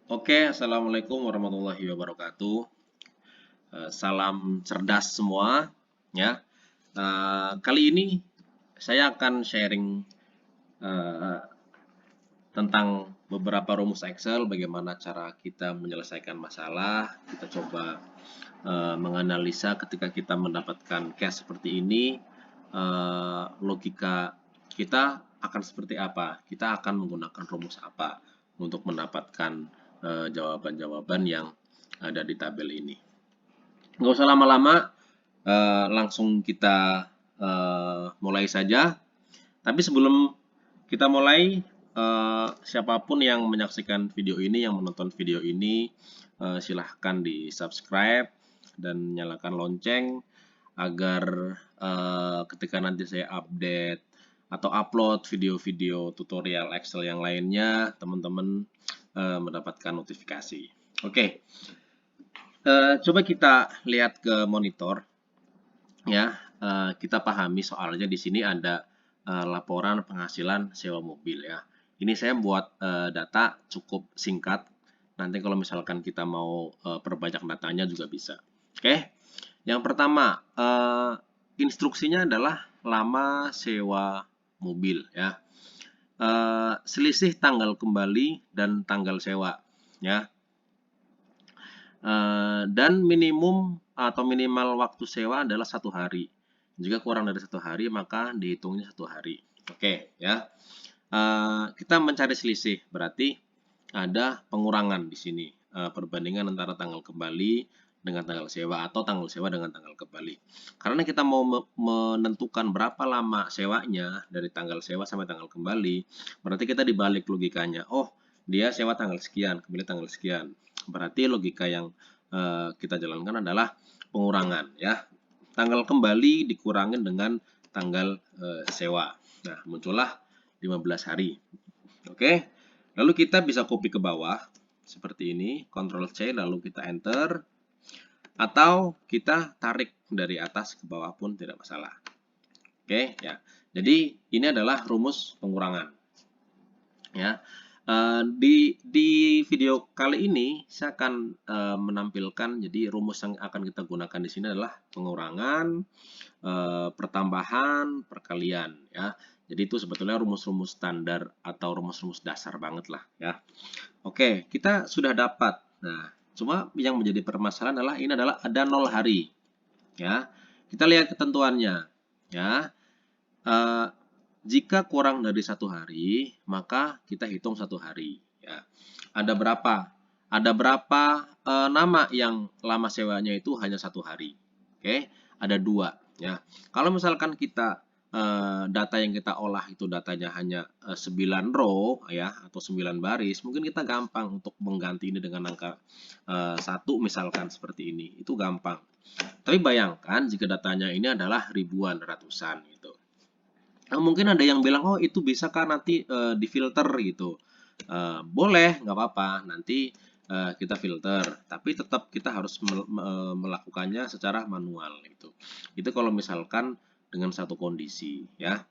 Oke, Assalamualaikum warahmatullahi wabarakatuh. Salam cerdas semua, ya. Kali ini saya akan sharing eh, tentang beberapa rumus Excel, bagaimana cara kita menyelesaikan masalah. Kita coba menganalisa ketika kita mendapatkan case seperti ini, logika kita akan seperti apa? Kita akan menggunakan rumus apa untuk mendapatkan jawaban-jawaban yang ada di tabel ini. Nggak usah lama-lama, langsung kita mulai saja. Tapi sebelum kita mulai, siapapun yang menyaksikan video ini, yang menonton video ini, silahkan di subscribe dan nyalakan lonceng agar ketika nanti saya update atau upload video-video tutorial Excel yang lainnya, teman-teman mendapatkan notifikasi. Oke, coba kita lihat ke monitor, ya. Kita pahami soalnya di sini ada laporan penghasilan sewa mobil, ya. Ini saya buat data cukup singkat. Nanti kalau misalkan kita mau perbanyak datanya juga bisa. Oke, yang pertama instruksinya adalah lama sewa mobil, ya. Selisih tanggal kembali dan tanggal sewa, ya. Dan minimum atau minimal waktu sewa adalah 1 hari. Jika kurang dari 1 hari, maka dihitungnya 1 hari. Oke, ya. Kita mencari selisih, berarti ada pengurangan di sini. Perbandingan antara tanggal kembali dengan tanggal sewa atau tanggal sewa dengan tanggal kembali. Karena kita mau menentukan berapa lama sewanya dari tanggal sewa sampai tanggal kembali, berarti kita dibalik logikanya. Oh, dia sewa tanggal sekian, kembali tanggal sekian. Berarti logika yang kita jalankan adalah pengurangan, ya. Tanggal kembali dikurangin dengan tanggal sewa. Nah, muncullah 15 hari. Oke. Lalu kita bisa copy ke bawah seperti ini, Ctrl C lalu kita enter, atau kita tarik dari atas ke bawah pun tidak masalah. Oke, ya. Jadi ini adalah rumus pengurangan. Ya. Di video kali ini saya akan menampilkan, jadi rumus yang akan kita gunakan di sini adalah pengurangan, pertambahan, perkalian, ya. Jadi itu sebetulnya rumus-rumus standar atau rumus-rumus dasar banget lah, ya. Oke, kita sudah dapat. Nah, cuma yang menjadi permasalahan adalah ini adalah ada 0 hari, ya. Kita lihat ketentuannya, ya. Jika kurang dari 1 hari, maka kita hitung 1 hari, ya. Ada berapa? Ada berapa nama yang lama sewanya itu hanya 1 hari? Oke, ada 2, ya. Kalau misalkan kita data yang kita olah itu datanya hanya 9 row, ya, atau 9 baris, mungkin kita gampang untuk mengganti ini dengan angka 1 misalkan seperti ini. Itu gampang. Tapi bayangkan jika datanya ini adalah ribuan, ratusan gitu. Nah, mungkin ada yang bilang, oh itu bisa kan nanti difilter gitu. Boleh, nggak apa-apa. Nanti kita filter, tapi tetap kita harus melakukannya secara manual gitu. Itu kalau misalkan dengan satu kondisi, ya.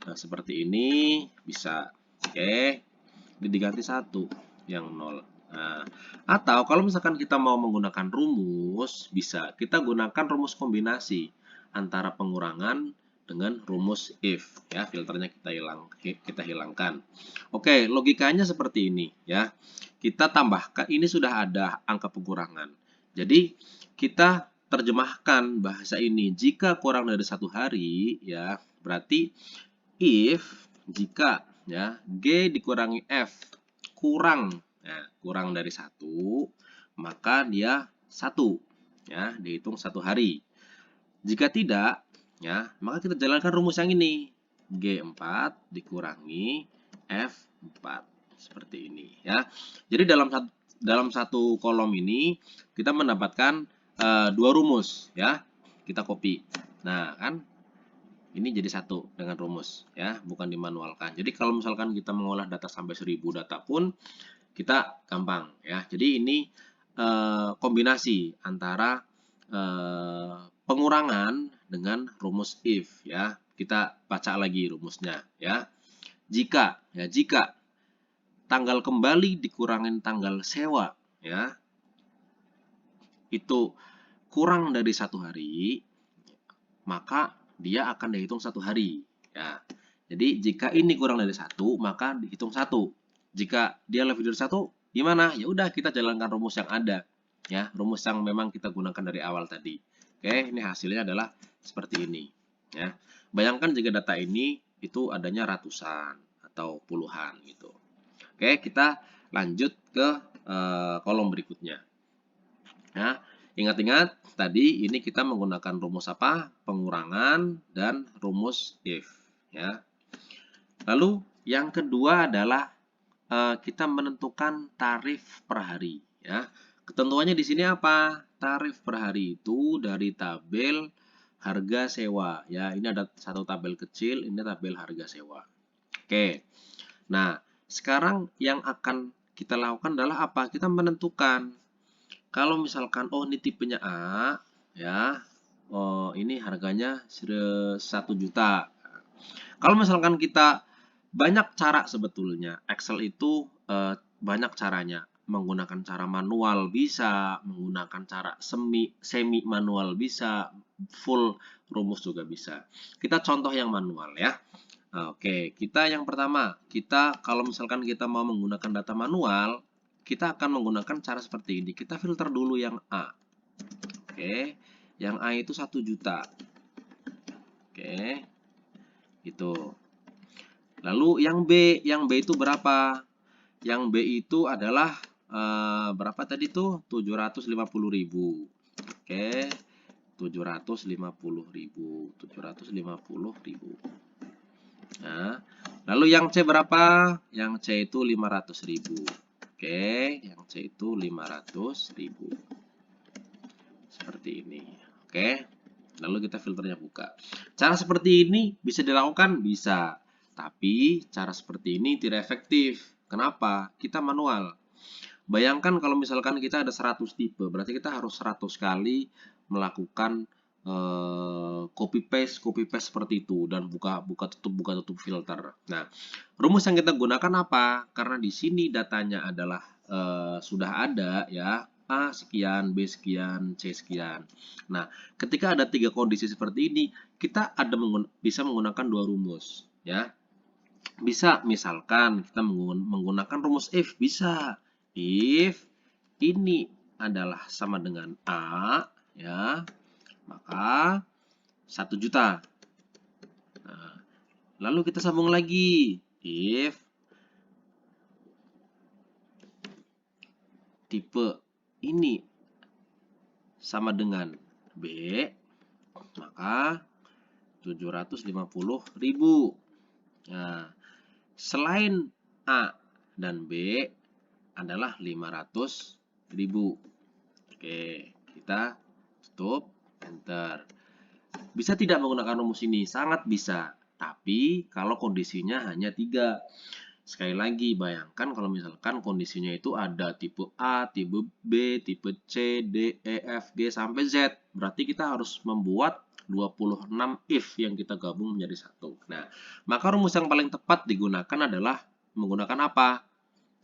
Nah, seperti ini bisa, oke. Diganti 1 yang 0. Nah, atau kalau misalkan kita mau menggunakan rumus, bisa kita gunakan rumus kombinasi antara pengurangan dengan rumus if, ya. Filternya kita hilangkan. Oke, logikanya seperti ini, ya. Kita tambahkan, ini sudah ada angka pengurangan. Jadi kita terjemahkan bahasa ini, jika kurang dari 1 hari, ya, berarti if jika, ya, G dikurangi F kurang, ya, kurang dari 1, maka dia 1, ya, dihitung 1 hari. Jika tidak, ya, maka kita jalankan rumus yang ini. G4 dikurangi F4. Seperti ini, ya. Jadi dalam satu kolom ini kita mendapatkan 2 rumus, ya. Kita copy. Nah, kan ini jadi 1 dengan rumus, ya, bukan dimanualkan. Jadi kalau misalkan kita mengolah data sampai 1000 data pun kita gampang, ya. Jadi ini kombinasi antara pengurangan dengan rumus if, ya. Kita baca lagi rumusnya, ya. Jika tanggal kembali dikurangin tanggal sewa, ya, itu kurang dari 1 hari, maka dia akan dihitung 1 hari. Ya. Jadi jika ini kurang dari 1, maka dihitung 1. Jika dia lebih dari 1, gimana? Ya udah, kita jalankan rumus yang ada. Ya, rumus yang memang kita gunakan dari awal tadi. Oke, ini hasilnya adalah seperti ini. Ya. Bayangkan jika data ini itu adanya ratusan atau puluhan gitu. Oke, kita lanjut ke kolom berikutnya. Ya, ingat-ingat tadi ini kita menggunakan rumus apa? Pengurangan dan rumus if. Ya. Lalu yang kedua adalah kita menentukan tarif per hari. Ya. Ketentuannya di sini apa? Tarif per hari itu dari tabel harga sewa. Ya, ini ada satu tabel kecil, ini tabel harga sewa. Oke. Nah, sekarang yang akan kita lakukan adalah apa? Kita menentukan. Kalau misalkan, oh ini tipenya A, ya, oh ini harganya 1 juta. Kalau misalkan kita banyak cara sebetulnya, Excel itu banyak caranya. Menggunakan cara manual bisa, menggunakan cara semi manual bisa, full rumus juga bisa. Kita contoh yang manual ya. Oke, kita yang pertama, kita kalau misalkan kita mau menggunakan data manual, kita akan menggunakan cara seperti ini. Kita filter dulu yang A. Oke, yang A itu 1 juta. Oke, itu. Lalu yang B itu berapa? Yang B itu adalah berapa tadi tuh? 750.000. Oke, 750.000. 750.000. Nah, lalu yang C berapa? Yang C itu 500.000. Oke, yang C itu 500.000. Seperti ini. Oke. Lalu kita filternya buka. Cara seperti ini bisa dilakukan? Bisa. Tapi cara seperti ini tidak efektif. Kenapa? Kita manual. Bayangkan kalau misalkan kita ada 100 tipe, berarti kita harus 100 kali melakukan copy paste seperti itu dan buka tutup filter. Nah, rumus yang kita gunakan apa? Karena di sini datanya adalah sudah ada ya, A sekian, B sekian, C sekian. Nah, ketika ada 3 kondisi seperti ini, kita bisa menggunakan 2 rumus ya. Bisa misalkan kita menggunakan rumus if, bisa. If ini adalah sama dengan A ya, maka 1 juta. Nah, lalu kita sambung lagi. If tipe ini sama dengan B, maka 750.000. Nah, selain A dan B adalah 500.000. Oke, kita tutup, enter. Bisa tidak menggunakan rumus ini? Sangat bisa. Tapi kalau kondisinya hanya 3. Sekali lagi, bayangkan kalau misalkan kondisinya itu ada tipe A, tipe B, tipe C, D, E, F, G, sampai Z. Berarti kita harus membuat 26 if yang kita gabung menjadi satu. Nah, maka rumus yang paling tepat digunakan adalah menggunakan apa?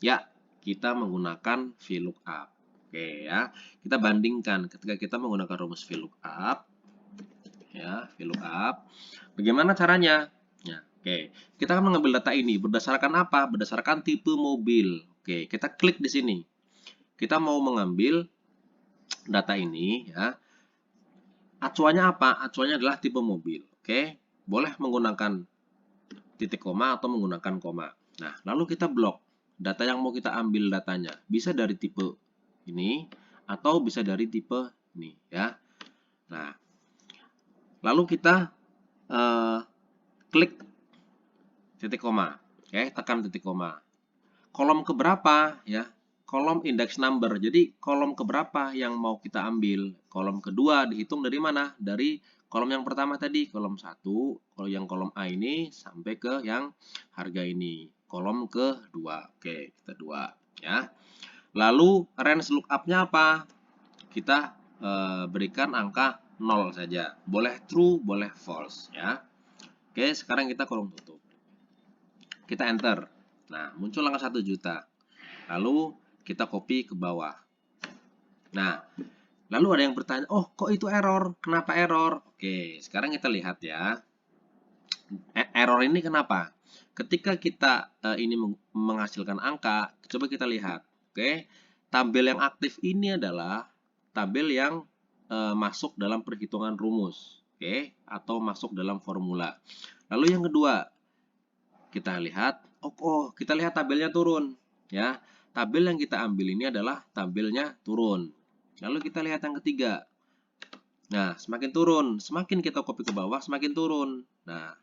Ya, kita menggunakan VLOOKUP. Oke ya, kita bandingkan ketika kita menggunakan rumus VLOOKUP. Ya, VLOOKUP. Bagaimana caranya? Ya, oke. Kita akan mengambil data ini berdasarkan apa? Berdasarkan tipe mobil. Oke, kita klik di sini. Kita mau mengambil data ini ya. Acuannya apa? Acuannya adalah tipe mobil. Oke, boleh menggunakan titik koma atau menggunakan koma. Nah, lalu kita blok data yang mau kita ambil datanya. Bisa dari tipe ini atau bisa dari tipe ini ya. Nah, lalu kita klik titik koma, oke, tekan titik koma. Kolom keberapa ya? Kolom index number. Jadi kolom keberapa yang mau kita ambil? Kolom kedua dihitung dari mana? Dari kolom yang pertama tadi, kolom 1, kalau yang kolom A ini sampai ke yang harga ini. Kolom kedua. Oke, kita 2 ya. Lalu range lookup-nya apa? Kita berikan angka 0 saja. Boleh true, boleh false ya. Oke, sekarang kita kolom tutup. Kita enter. Nah, muncul angka 1 juta. Lalu kita copy ke bawah. Nah, lalu ada yang bertanya, oh kok itu error? Kenapa error? Oke, sekarang kita lihat ya. Error ini kenapa? Ketika kita ini menghasilkan angka, coba kita lihat. Oke, tabel yang aktif ini adalah tabel yang masuk dalam perhitungan rumus, oke, atau masuk dalam formula. Lalu yang kedua, kita lihat, kita lihat tabelnya turun, ya. Tabel yang kita ambil ini adalah tabelnya turun. Lalu kita lihat yang ketiga. Nah, semakin turun, semakin kita copy ke bawah, semakin turun. Nah,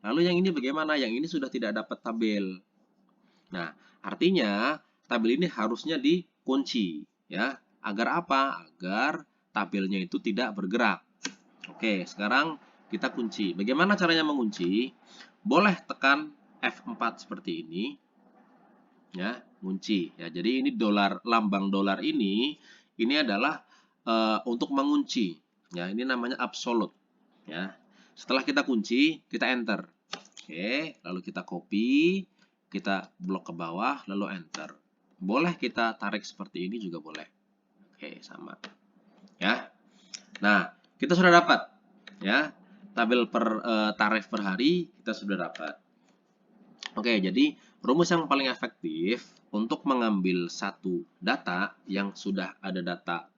lalu yang ini bagaimana? Yang ini sudah tidak dapat tabel. Nah, artinya tabel ini harusnya dikunci, ya. Agar apa? Agar tabelnya itu tidak bergerak. Oke, sekarang kita kunci. Bagaimana caranya mengunci? Boleh tekan F4 seperti ini, ya, kunci. Ya, jadi ini lambang dolar ini adalah untuk mengunci. Ya, ini namanya absolute. Ya, setelah kita kunci, kita enter. Oke, lalu kita copy, kita blok ke bawah, lalu enter. Boleh kita tarik seperti ini juga boleh. Oke, sama. Ya. Nah, kita sudah dapat, ya, tabel tarif per hari kita sudah dapat. Oke, jadi rumus yang paling efektif untuk mengambil satu data yang sudah ada data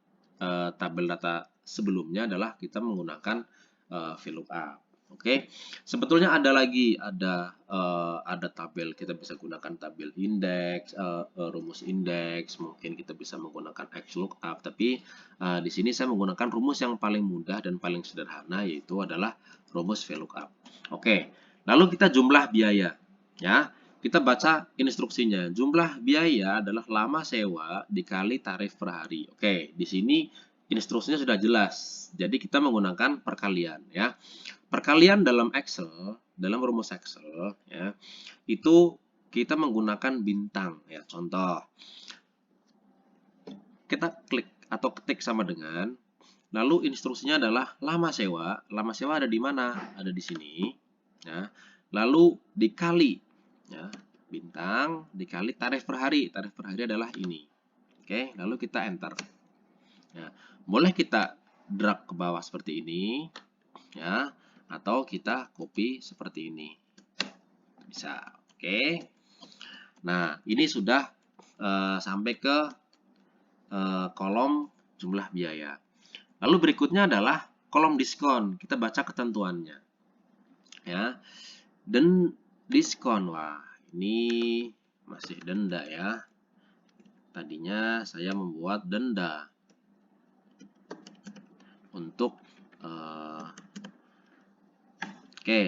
tabel data sebelumnya adalah kita menggunakan VLOOKUP. Oke, sebetulnya ada lagi, ada tabel, kita bisa gunakan tabel indeks, rumus indeks, mungkin kita bisa menggunakan XLOOKUP, tapi di sini saya menggunakan rumus yang paling mudah dan paling sederhana, yaitu adalah rumus VLOOKUP. Oke, lalu kita jumlah biaya, ya. Kita baca instruksinya. Jumlah biaya adalah lama sewa dikali tarif per hari. Oke, di sini instruksinya sudah jelas. Jadi kita menggunakan perkalian, ya. Perkalian dalam Excel, dalam rumus Excel, ya, itu kita menggunakan bintang, ya. Contoh, kita klik atau ketik sama dengan, lalu instruksinya adalah lama sewa. Lama sewa ada di mana? Ada di sini, ya. Lalu dikali, ya, bintang dikali tarif per hari. Tarif per hari adalah ini. Oke, lalu kita enter. Ya, boleh kita drag ke bawah seperti ini, ya, atau kita copy seperti ini. Bisa. Oke. Nah, ini sudah sampai ke kolom jumlah biaya. Lalu berikutnya adalah kolom diskon. Kita baca ketentuannya. Ya. Dan diskon, wah, ini masih denda, ya. Tadinya saya membuat denda untuk oke,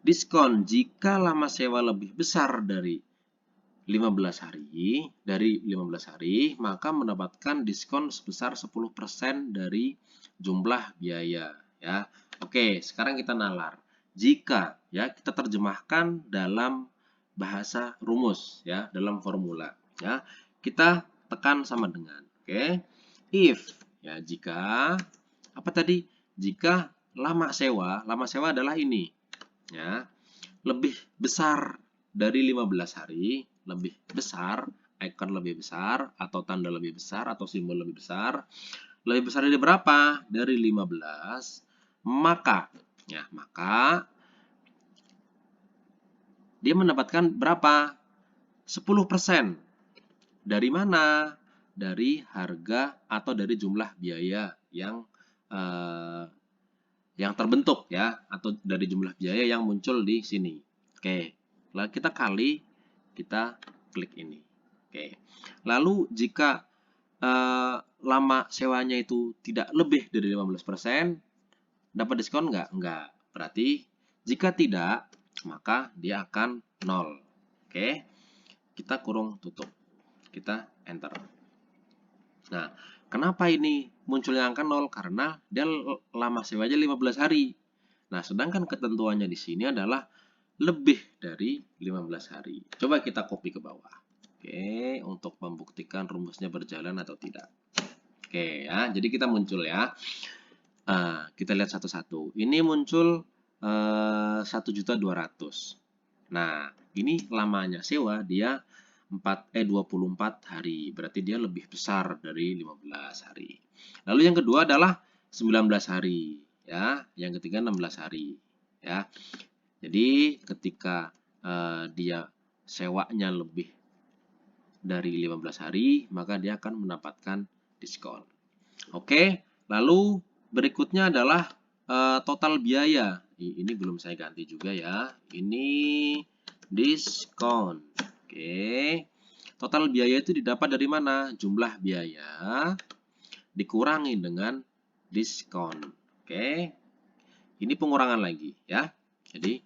diskon jika lama sewa lebih besar dari 15 hari, maka mendapatkan diskon sebesar 10% dari jumlah biaya, ya. Oke, sekarang kita nalar. Jika, ya, kita terjemahkan dalam bahasa rumus, ya, dalam formula, ya. Kita tekan sama dengan, oke. If, ya, jika apa tadi? Jika lama sewa adalah ini, ya, lebih besar dari 15 hari, lebih besar, icon lebih besar, atau tanda lebih besar, atau simbol lebih besar dari berapa? Dari 15, maka, ya, maka dia mendapatkan berapa? 10%. Dari mana? Dari harga atau dari jumlah biaya yang terbentuk, ya, atau dari jumlah biaya yang muncul di sini. Oke, lalu kita kali, kita klik ini. Oke, lalu jika lama sewanya itu tidak lebih dari 15%, dapat diskon nggak? Nggak. Berarti jika tidak, maka dia akan 0. Oke, kita kurung tutup, kita enter. Nah, kenapa ini munculnya angka 0? Karena dia lama sewanya 15 hari. Nah, sedangkan ketentuannya di sini adalah lebih dari 15 hari. Coba kita copy ke bawah. Oke, untuk membuktikan rumusnya berjalan atau tidak. Oke, ya. Jadi kita muncul, ya. Kita lihat satu-satu. Ini muncul 1.200.000. Nah, Ini lamanya sewa dia 24 hari. Berarti dia lebih besar dari 15 hari. Lalu yang kedua adalah 19 hari, ya. Yang ketiga 16 hari, ya. Jadi ketika dia sewanya lebih dari 15 hari, maka dia akan mendapatkan diskon. Oke, lalu berikutnya adalah total biaya. Ini belum saya ganti juga ya. Ini diskon. Oke. Total biaya itu didapat dari mana? Jumlah biaya dikurangi dengan diskon. Oke. Ini pengurangan lagi ya. Jadi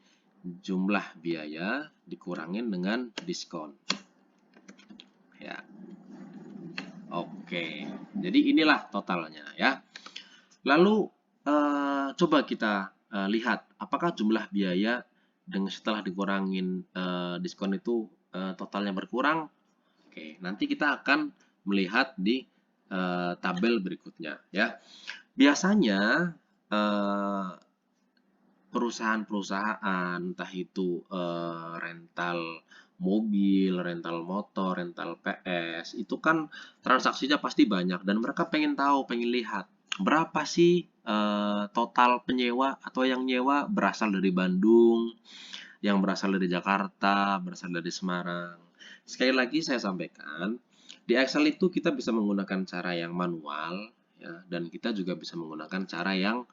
jumlah biaya dikurangi dengan diskon. Ya. Oke. Jadi inilah totalnya ya. Lalu coba kita lihat apakah jumlah biaya dengan setelah dikurangin diskon itu totalnya berkurang. Oke, nanti kita akan melihat di tabel berikutnya ya. Biasanya perusahaan-perusahaan entah itu rental mobil, rental motor, rental PS itu kan transaksinya pasti banyak dan mereka pengen tahu, pengen lihat berapa sih total penyewa atau yang nyewa berasal dari Bandung, yang berasal dari Jakarta, berasal dari Semarang. Sekali lagi saya sampaikan, di Excel itu kita bisa menggunakan cara yang manual ya, dan kita juga bisa menggunakan cara yang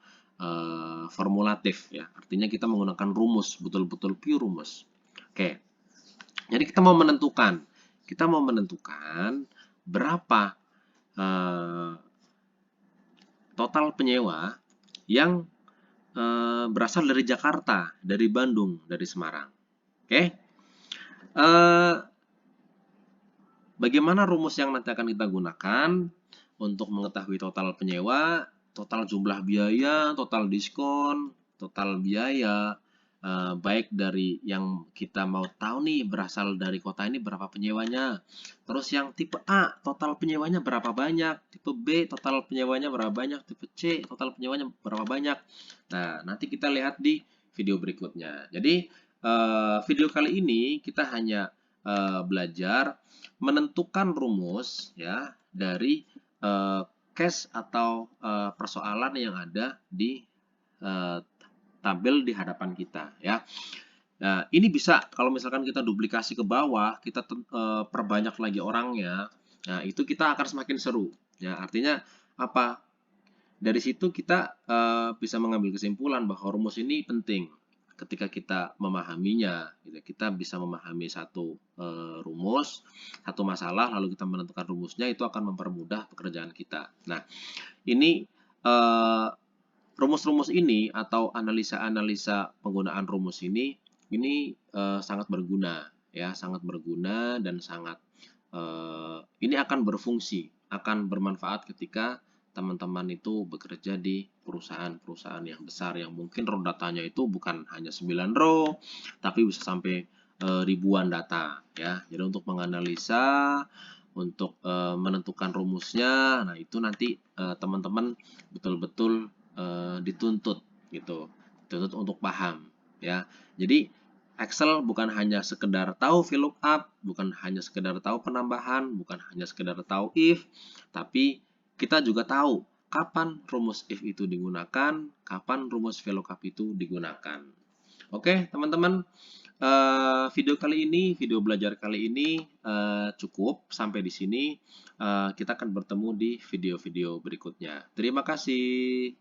formulatif ya. Artinya kita menggunakan rumus, betul-betul pure rumus. Oke. Jadi kita mau menentukan berapa total penyewa yang berasal dari Jakarta, dari Bandung, dari Semarang. Oke. Bagaimana rumus yang nanti akan kita gunakan untuk mengetahui total penyewa, total jumlah biaya, total diskon, total biaya, baik dari yang kita mau tahu nih berasal dari kota ini berapa penyewanya. Terus yang tipe A, total penyewanya berapa banyak. Tipe B, total penyewanya berapa banyak. Tipe C, total penyewanya berapa banyak. Nah, nanti kita lihat di video berikutnya. Jadi, video kali ini kita hanya belajar menentukan rumus ya dari case atau persoalan yang ada di tabel di hadapan kita ya. Nah, ini bisa kalau misalkan kita duplikasi ke bawah, kita perbanyak lagi orangnya. Nah, itu kita akan semakin seru ya. Artinya apa? Dari situ kita bisa mengambil kesimpulan bahwa rumus ini penting. Ketika kita memahaminya, kita bisa memahami satu rumus, satu masalah, lalu kita menentukan rumusnya, itu akan mempermudah pekerjaan kita. Nah, ini rumus-rumus ini atau analisa-analisa penggunaan rumus ini sangat berguna, ya, sangat berguna dan sangat ini akan berfungsi, akan bermanfaat ketika teman-teman itu bekerja di perusahaan-perusahaan yang besar yang mungkin raw datanya itu bukan hanya 9 row tapi bisa sampai ribuan data ya. Jadi untuk menganalisa, untuk menentukan rumusnya, nah itu nanti teman-teman betul-betul dituntut gitu. Dituntut untuk paham ya. Jadi Excel bukan hanya sekedar tahu VLOOKUP, bukan hanya sekedar tahu penambahan, bukan hanya sekedar tahu if, tapi kita juga tahu kapan rumus if itu digunakan, kapan rumus VLOOKUP itu digunakan. Oke, teman-teman, video belajar kali ini cukup sampai di sini. Kita akan bertemu di video-video berikutnya. Terima kasih.